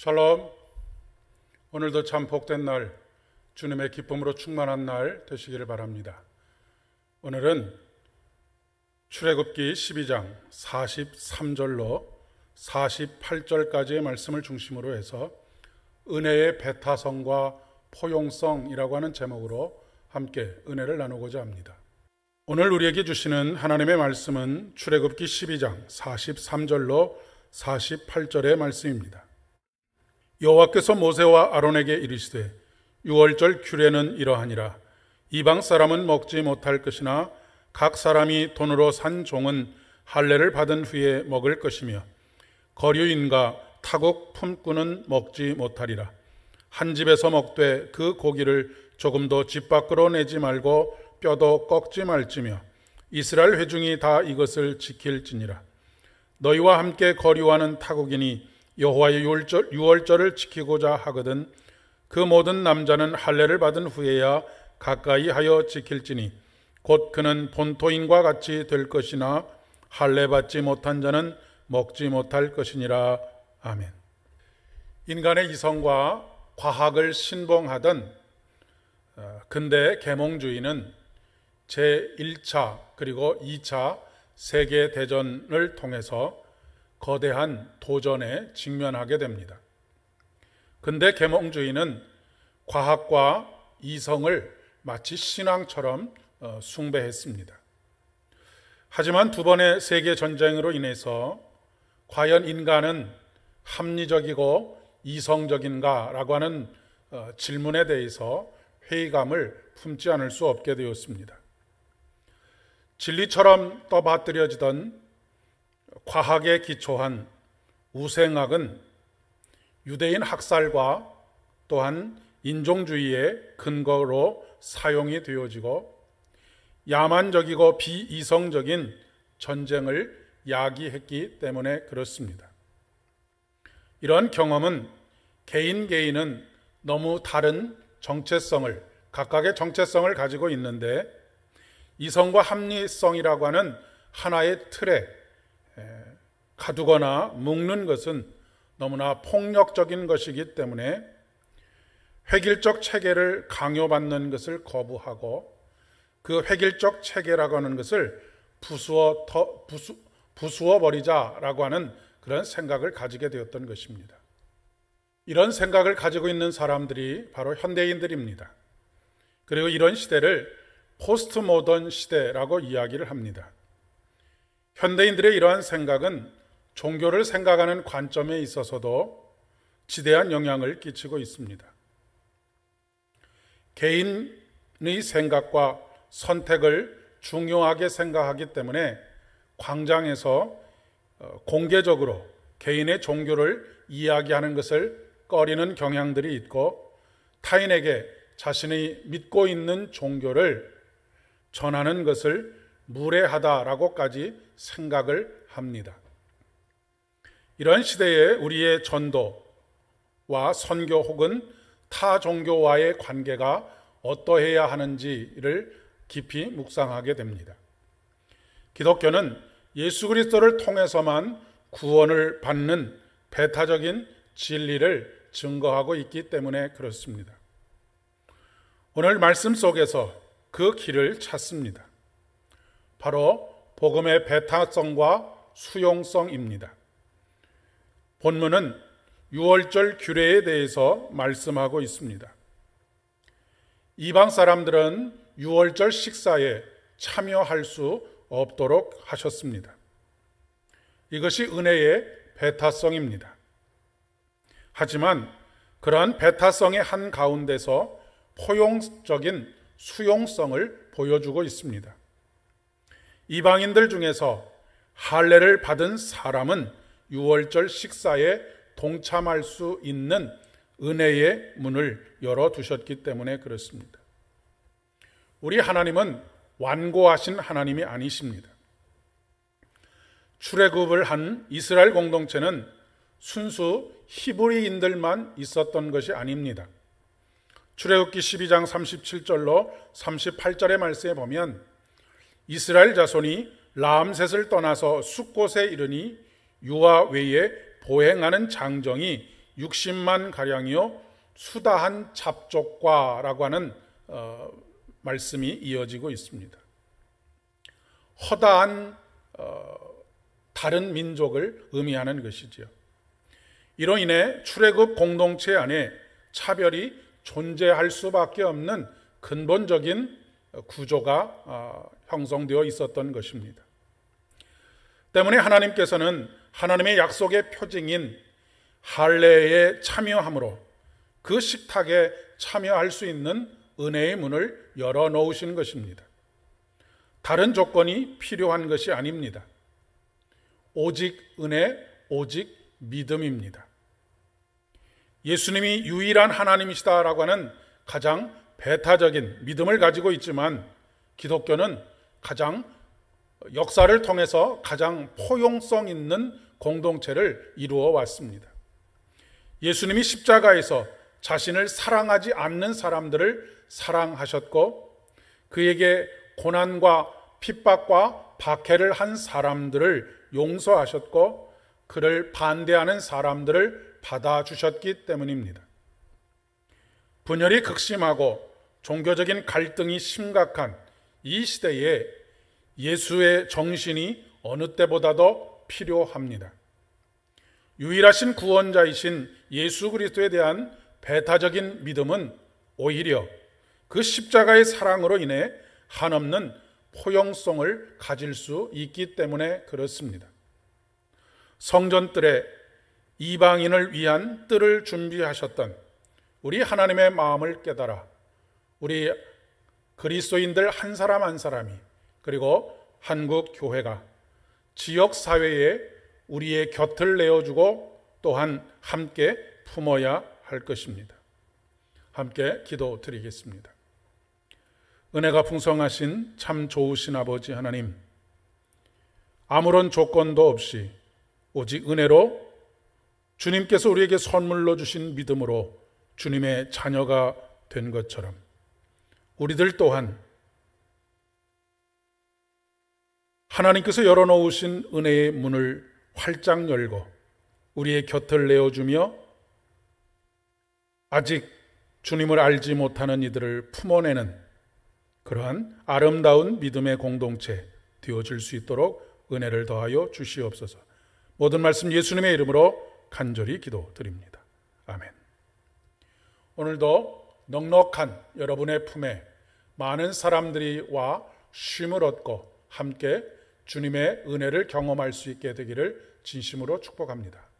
샬롬. 오늘도 참 복된 날, 주님의 기쁨으로 충만한 날 되시기를 바랍니다. 오늘은 출애굽기 12장 43절로 48절까지의 말씀을 중심으로 해서 은혜의 배타성과 포용성이라고 하는 제목으로 함께 은혜를 나누고자 합니다. 오늘 우리에게 주시는 하나님의 말씀은 출애굽기 12장 43절로 48절의 말씀입니다. 여호와께서 모세와 아론에게 이르시되 유월절 규례는 이러하니라. 이방 사람은 먹지 못할 것이나 각 사람이 돈으로 산 종은 할례를 받은 후에 먹을 것이며 거류인과 타국 품꾼은 먹지 못하리라. 한 집에서 먹되 그 고기를 조금도 집 밖으로 내지 말고 뼈도 꺾지 말지며 이스라엘 회중이 다 이것을 지킬지니라. 너희와 함께 거류하는 타국인이 여호와의 유월절을 지키고자 하거든 그 모든 남자는 할례를 받은 후에야 가까이 하여 지킬지니 곧 그는 본토인과 같이 될 것이나 할례 받지 못한 자는 먹지 못할 것이니라. 아멘. 인간의 이성과 과학을 신봉하던 근대 계몽주의는 제1차 그리고 2차 세계대전을 통해서 거대한 도전에 직면하게 됩니다. 근대 계몽주의는 과학과 이성을 마치 신앙처럼 숭배했습니다. 하지만 두 번의 세계전쟁으로 인해서 과연 인간은 합리적이고 이성적인가라고 하는 질문에 대해서 회의감을 품지 않을 수 없게 되었습니다. 진리처럼 떠받들여지던 과학에 기초한 우생학은 유대인 학살과 또한 인종주의의 근거로 사용이 되어지고 야만적이고 비이성적인 전쟁을 야기했기 때문에 그렇습니다. 이러한 경험은 개인은 너무 다른 각각의 정체성을 가지고 있는데 이성과 합리성이라고 하는 하나의 틀에 가두거나 묶는 것은 너무나 폭력적인 것이기 때문에 획일적 체계를 강요받는 것을 거부하고 그 획일적 체계라고 하는 것을 부수어 버리자라고 하는 그런 생각을 가지게 되었던 것입니다. 이런 생각을 가지고 있는 사람들이 바로 현대인들입니다. 그리고 이런 시대를 포스트 모던 시대라고 이야기를 합니다. 현대인들의 이러한 생각은 종교를 생각하는 관점에 있어서도 지대한 영향을 끼치고 있습니다. 개인의 생각과 선택을 중요하게 생각하기 때문에 광장에서 공개적으로 개인의 종교를 이야기하는 것을 꺼리는 경향들이 있고 타인에게 자신이 믿고 있는 종교를 전하는 것을 무례하다라고까지 생각을 합니다. 이런 시대에 우리의 전도와 선교 혹은 타 종교와의 관계가 어떠해야 하는지를 깊이 묵상하게 됩니다. 기독교는 예수 그리스도를 통해서만 구원을 받는 배타적인 진리를 증거하고 있기 때문에 그렇습니다. 오늘 말씀 속에서 그 길을 찾습니다. 바로 복음의 배타성과 수용성입니다. 본문은 유월절 규례에 대해서 말씀하고 있습니다. 이방 사람들은 유월절 식사에 참여할 수 없도록 하셨습니다. 이것이 은혜의 배타성입니다. 하지만 그러한 배타성의 한 가운데서 포용적인 수용성을 보여주고 있습니다. 이방인들 중에서 할례를 받은 사람은 유월절 식사에 동참할 수 있는 은혜의 문을 열어두셨기 때문에 그렇습니다. 우리 하나님은 완고하신 하나님이 아니십니다. 출애굽을 한 이스라엘 공동체는 순수 히브리인들만 있었던 것이 아닙니다. 출애굽기 12장 37절로 38절의 말씀에 보면 이스라엘 자손이 라암셋을 떠나서 숫곳에 이르니 유아 외에 보행하는 장정이 60만 가량이요 수다한 잡족과라고 하는 말씀이 이어지고 있습니다. 허다한 다른 민족을 의미하는 것이지요. 이로 인해 출애굽 공동체 안에 차별이 존재할 수밖에 없는 근본적인 구조가 형성되어 있었던 것입니다. 때문에 하나님께서는 하나님의 약속의 표징인 할례에 참여함으로 그 식탁에 참여할 수 있는 은혜의 문을 열어놓으신 것입니다. 다른 조건이 필요한 것이 아닙니다. 오직 은혜, 오직 믿음입니다. 예수님이 유일한 하나님이시다라고 하는 가장 배타적인 믿음을 가지고 있지만 기독교는 가장 역사를 통해서 가장 포용성 있는 공동체를 이루어 왔습니다. 예수님이 십자가에서 자신을 사랑하지 않는 사람들을 사랑하셨고 그에게 고난과 핍박과 박해를 한 사람들을 용서하셨고 그를 반대하는 사람들을 받아주셨기 때문입니다. 분열이 극심하고 종교적인 갈등이 심각한 이 시대에 예수의 정신이 어느 때보다도 필요합니다. 유일하신 구원자이신 예수 그리스도에 대한 배타적인 믿음은 오히려 그 십자가의 사랑으로 인해 한없는 포용성을 가질 수 있기 때문에 그렇습니다. 성전뜰에 이방인을 위한 뜰을 준비하셨던 우리 하나님의 마음을 깨달아 우리 그리스도인들 한 사람 한 사람이 그리고 한국 교회가 지역 사회에 우리의 곁을 내어주고 또한 함께 품어야 할 것입니다. 함께 기도드리겠습니다. 은혜가 풍성하신 참 좋으신 아버지 하나님, 아무런 조건도 없이 오직 은혜로 주님께서 우리에게 선물로 주신 믿음으로 주님의 자녀가 된 것처럼 우리들 또한 하나님께서 열어놓으신 은혜의 문을 활짝 열고 우리의 곁을 내어주며 아직 주님을 알지 못하는 이들을 품어내는 그러한 아름다운 믿음의 공동체 되어질 수 있도록 은혜를 더하여 주시옵소서. 모든 말씀 예수님의 이름으로 간절히 기도드립니다. 아멘. 오늘도 넉넉한 여러분의 품에 많은 사람들이 와 쉼을 얻고 함께 주님의 은혜를 경험할 수 있게 되기를 진심으로 축복합니다.